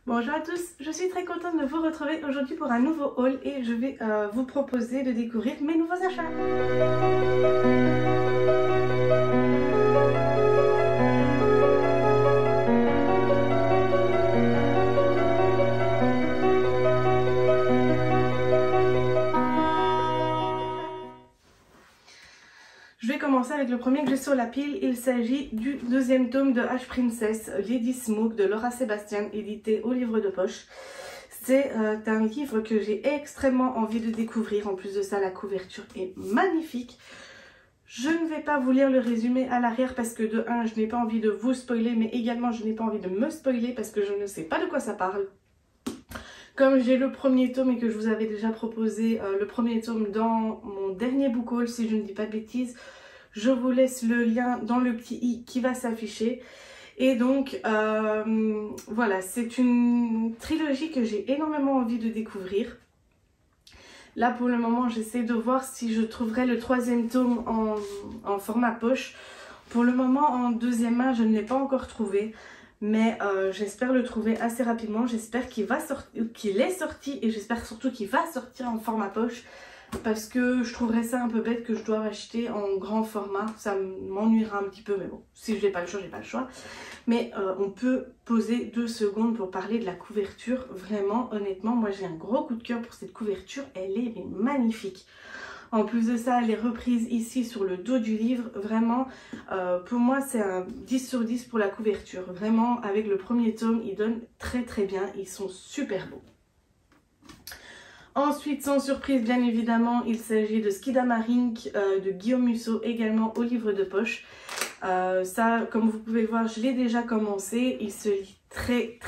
Bonjour à tous, je suis très contente de vous retrouver aujourd'hui pour un nouveau haul et je vais vous proposer de découvrir mes nouveaux achats. Je vais commencer avec le premier que j'ai sur la pile. Il s'agit du deuxième tome de H Princess, Lady Smoke de Laura Sebastian, édité au livre de poche. C'est un livre que j'ai extrêmement envie de découvrir. En plus de ça, la couverture est magnifique. Je ne vais pas vous lire le résumé à l'arrière parce que de 1, je n'ai pas envie de vous spoiler, mais également je n'ai pas envie de me spoiler parce que je ne sais pas de quoi ça parle. Comme j'ai le premier tome et que je vous avais déjà proposé le premier tome dans mon dernier book haul, si je ne dis pas de bêtises, je vous laisse le lien dans le petit i qui va s'afficher. Et donc, voilà, c'est une trilogie que j'ai énormément envie de découvrir. Là, pour le moment, j'essaie de voir si je trouverai le troisième tome en format poche. Pour le moment, en deuxième main, je ne l'ai pas encore trouvé. Mais j'espère le trouver assez rapidement. J'espère qu'il est sorti et j'espère surtout qu'il va sortir en format poche. Parce que je trouverais ça un peu bête que je dois acheter en grand format. Ça m'ennuiera un petit peu, mais bon, si je n'ai pas le choix, j'ai pas le choix. Mais on peut poser 2 secondes pour parler de la couverture. Vraiment, honnêtement, moi j'ai un gros coup de cœur pour cette couverture. Elle est magnifique. En plus de ça, elle est reprise ici sur le dos du livre. Vraiment, pour moi, c'est un 10 sur 10 pour la couverture. Vraiment, avec le premier tome, ils donnent très bien. Ils sont super beaux. Ensuite, sans surprise, bien évidemment, il s'agit de Skidamarink de Guillaume Musso, également au livre de poche. Ça, comme vous pouvez le voir, je l'ai déjà commencé. Il se lit très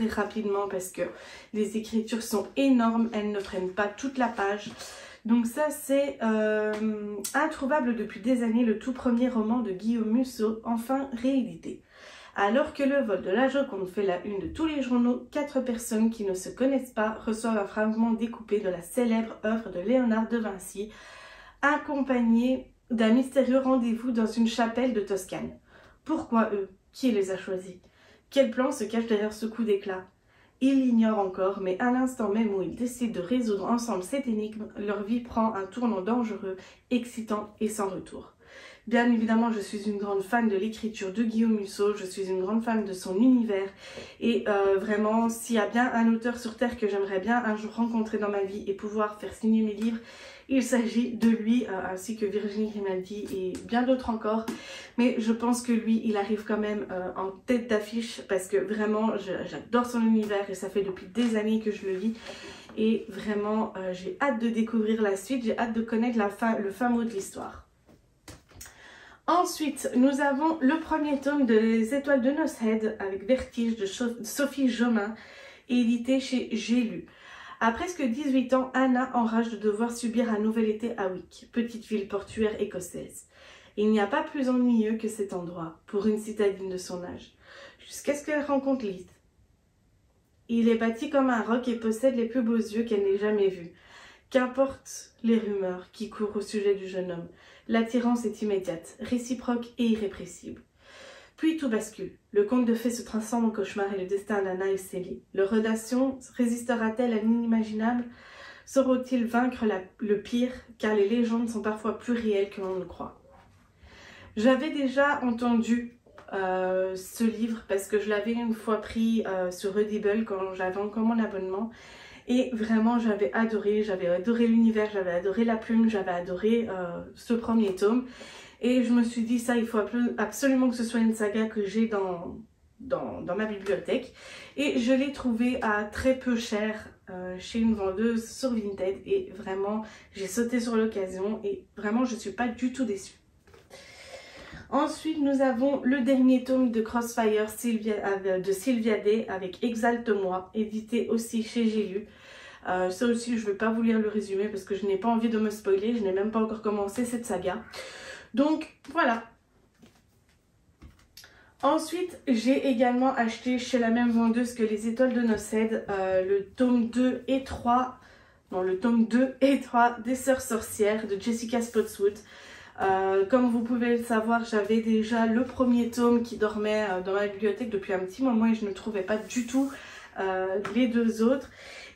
rapidement parce que les écritures sont énormes. Elles ne prennent pas toute la page. Donc ça, c'est Introuvable depuis des années, le tout premier roman de Guillaume Musso, enfin réédité. Alors que le vol de la Joconde fait la une de tous les journaux, 4 personnes qui ne se connaissent pas reçoivent un fragment découpé de la célèbre œuvre de Léonard de Vinci, accompagné d'un mystérieux rendez-vous dans une chapelle de Toscane. Pourquoi eux? Qui les a choisis? Quel plan se cache derrière ce coup d'éclat? Ils l'ignorent encore, mais à l'instant même où ils décident de résoudre ensemble cette énigme, leur vie prend un tournant dangereux, excitant et sans retour. Bien évidemment, je suis une grande fan de l'écriture de Guillaume Musso, je suis une grande fan de son univers et vraiment, s'il y a bien un auteur sur Terre que j'aimerais bien un jour rencontrer dans ma vie et pouvoir faire signer mes livres, il s'agit de lui, ainsi que Virginie Grimaldi et bien d'autres encore. Mais je pense que lui, il arrive quand même en tête d'affiche parce que vraiment, j'adore son univers et ça fait depuis des années que je le lis. Et vraiment, j'ai hâte de découvrir la suite, j'ai hâte de connaître le fin mot de l'histoire. Ensuite, nous avons le premier tome de Les Étoiles de Noces avec Vertige de Sophie Jomain, édité chez J'ai lu. À presque 18 ans, Anna enrage de devoir subir un nouvel été à Wick, petite ville portuaire écossaise. Il n'y a pas plus ennuyeux que cet endroit, pour une citadine de son âge, jusqu'à ce qu'elle rencontre Leith. Il est bâti comme un roc et possède les plus beaux yeux qu'elle n'ait jamais vus. Qu'importe les rumeurs qui courent au sujet du jeune homme, l'attirance est immédiate, réciproque et irrépressible. Puis tout bascule. Le conte de fées se transforme en cauchemar et le destin d'Anna est scellé. Leur relation résistera-t-elle à l'inimaginable? Sauront-ils vaincre le pire? Car les légendes sont parfois plus réelles que l'on ne croit. J'avais déjà entendu ce livre parce que je l'avais une fois pris sur Audible quand j'avais encore mon abonnement. Et vraiment, j'avais adoré l'univers, j'avais adoré la plume, j'avais adoré ce premier tome. Et je me suis dit, ça, il faut absolument que ce soit une saga que j'ai dans ma bibliothèque. Et je l'ai trouvé à très peu cher chez une vendeuse sur Vinted. Et vraiment, j'ai sauté sur l'occasion et vraiment, je ne suis pas du tout déçue. Ensuite, nous avons le dernier tome de Crossfire de Sylvia Day avec Exalte-moi, édité aussi chez J'ai lu. Ça aussi, je ne vais pas vous lire le résumé parce que je n'ai pas envie de me spoiler. Je n'ai même pas encore commencé cette saga. Donc, voilà. Ensuite, j'ai également acheté chez la même vendeuse que Les Étoiles de Noces le tome 2 et 3, non, le tome 2 et 3 des Sœurs Sorcières de Jessica Spotswood. Comme vous pouvez le savoir, j'avais déjà le premier tome qui dormait dans ma bibliothèque depuis un petit moment et je ne trouvais pas du tout les deux autres.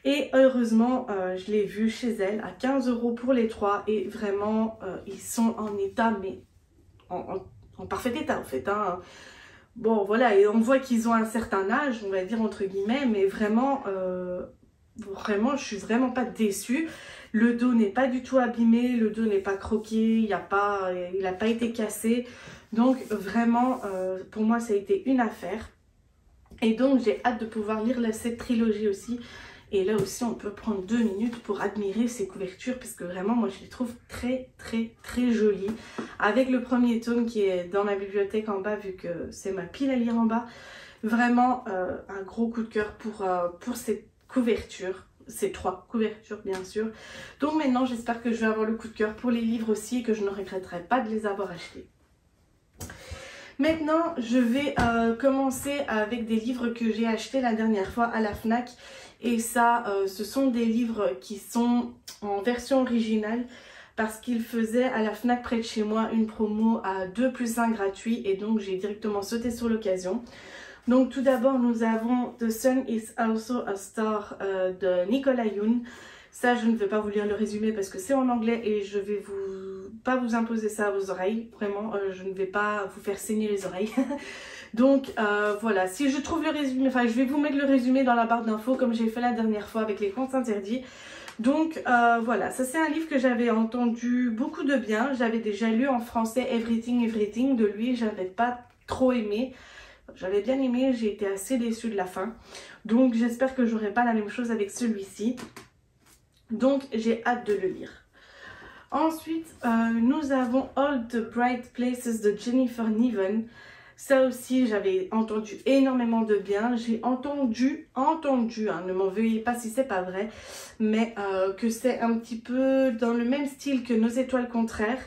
Et heureusement, je l'ai vu chez elle à 15 € pour les 3. Et vraiment, ils sont en état, mais en parfait état en fait. Hein. Bon, voilà, et on voit qu'ils ont un certain âge, on va dire entre guillemets, mais vraiment, je suis vraiment pas déçue. Le dos n'est pas du tout abîmé, le dos n'est pas croqué, il n'a pas été cassé. Donc vraiment, pour moi, ça a été une affaire. Et donc, j'ai hâte de pouvoir lire cette trilogie aussi. Et là aussi, on peut prendre 2 minutes pour admirer ces couvertures parce que vraiment, moi, je les trouve très, très, très jolies. Avec le premier tome qui est dans ma bibliothèque en bas, vu que c'est ma pile à lire en bas. Vraiment, un gros coup de cœur pour cette couverture. Ces 3 couvertures, bien sûr. Donc maintenant, j'espère que je vais avoir le coup de cœur pour les livres aussi et que je ne regretterai pas de les avoir achetés. Maintenant, je vais commencer avec des livres que j'ai achetés la dernière fois à la FNAC. Et ça, ce sont des livres qui sont en version originale parce qu'ils faisaient à la FNAC près de chez moi une promo à 2 + 1 gratuit. Et donc, j'ai directement sauté sur l'occasion. Donc, tout d'abord, nous avons The Sun is Also a Star de Nicolas Yoon. Ça, je ne vais pas vous lire le résumé parce que c'est en anglais et je vais pas vous imposer ça à vos oreilles. Vraiment, je ne vais pas vous faire saigner les oreilles. Donc, voilà. Si je trouve le résumé, enfin, je vais vous mettre le résumé dans la barre d'infos comme j'ai fait la dernière fois avec les contes interdits. Donc, voilà. Ça, c'est un livre que j'avais entendu beaucoup de bien. J'avais déjà lu en français Everything, Everything de lui. J'avais pas trop aimé. J'avais bien aimé, j'ai été assez déçue de la fin. Donc, j'espère que j'aurai pas la même chose avec celui-ci. Donc, j'ai hâte de le lire. Ensuite, nous avons All the Bright Places de Jennifer Niven. Ça aussi, j'avais entendu énormément de bien. J'ai entendu, hein, ne m'en veuillez pas si c'est pas vrai, mais que c'est un petit peu dans le même style que Nos étoiles contraires.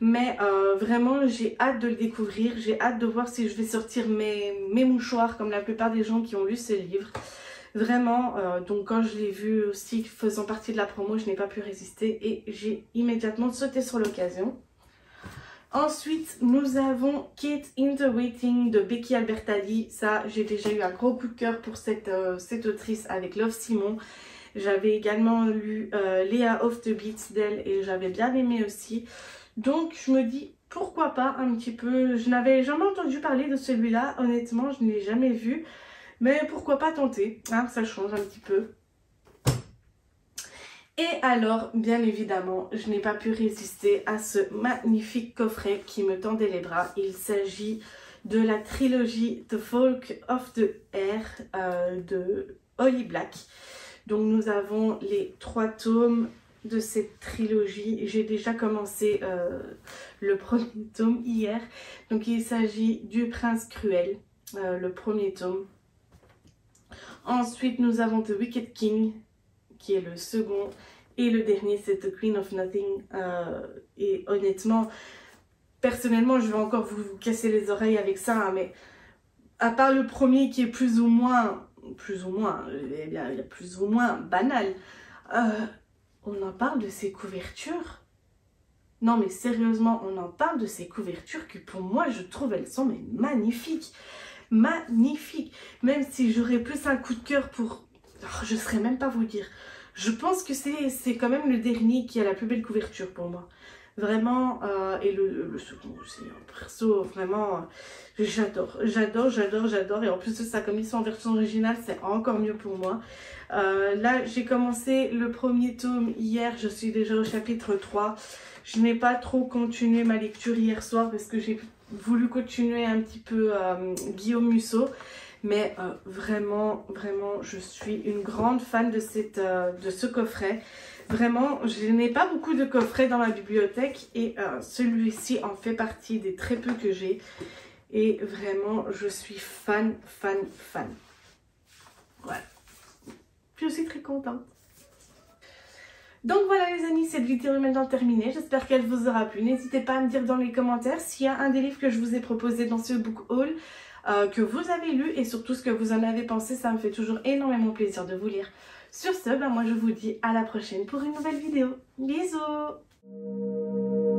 Mais vraiment, j'ai hâte de le découvrir. J'ai hâte de voir si je vais sortir mes mouchoirs comme la plupart des gens qui ont lu ce livre. Vraiment, donc quand je l'ai vu aussi faisant partie de la promo, je n'ai pas pu résister et j'ai immédiatement sauté sur l'occasion. Ensuite, nous avons Kate in the Waiting de Becky Albertalli. Ça, j'ai déjà eu un gros coup de cœur pour cette autrice avec Love Simon. J'avais également lu Léa of the Beats d'elle et j'avais bien aimé aussi. Donc, je me dis, pourquoi pas un petit peu. Je n'avais jamais entendu parler de celui-là. Honnêtement, je ne l'ai jamais vu. Mais pourquoi pas tenter, hein, ça change un petit peu. Et alors, bien évidemment, je n'ai pas pu résister à ce magnifique coffret qui me tendait les bras. Il s'agit de la trilogie The Folk of the Air de Holly Black. Donc nous avons les 3 tomes de cette trilogie. J'ai déjà commencé le premier tome hier. Donc il s'agit du Prince Cruel, le premier tome. Ensuite, nous avons The Wicked King, qui est le second. Et le dernier, c'est The Queen of Nothing. Et honnêtement, personnellement, je vais encore vous casser les oreilles avec ça. Hein, mais à part le premier qui est plus ou moins, eh bien, il est plus ou moins banal. On en parle de ces couvertures. Non, mais sérieusement, on en parle de ces couvertures que pour moi, je trouve elles sont mais magnifiques. Magnifique, même si j'aurais plus un coup de cœur pour... Oh, je ne saurais même pas vous dire. Je pense que c'est quand même le dernier qui a la plus belle couverture pour moi. Vraiment, et le second aussi, perso, vraiment, j'adore. Et en plus de ça, comme ils sont en version originale, c'est encore mieux pour moi. Là, j'ai commencé le premier tome hier, je suis déjà au chapitre 3. Je n'ai pas trop continué ma lecture hier soir parce que j'ai voulu continuer un petit peu Guillaume Musso. Mais vraiment, je suis une grande fan de ce coffret. Vraiment, je n'ai pas beaucoup de coffrets dans ma bibliothèque et celui-ci en fait partie des très peu que j'ai. Et vraiment, je suis fan. Voilà. Je suis très contente. Donc voilà les amis, cette vidéo est maintenant terminée. J'espère qu'elle vous aura plu. N'hésitez pas à me dire dans les commentaires s'il y a un des livres que je vous ai proposé dans ce book haul que vous avez lu et surtout ce que vous en avez pensé. Ça me fait toujours énormément plaisir de vous lire. Sur ce, moi je vous dis à la prochaine pour une nouvelle vidéo. Bisous!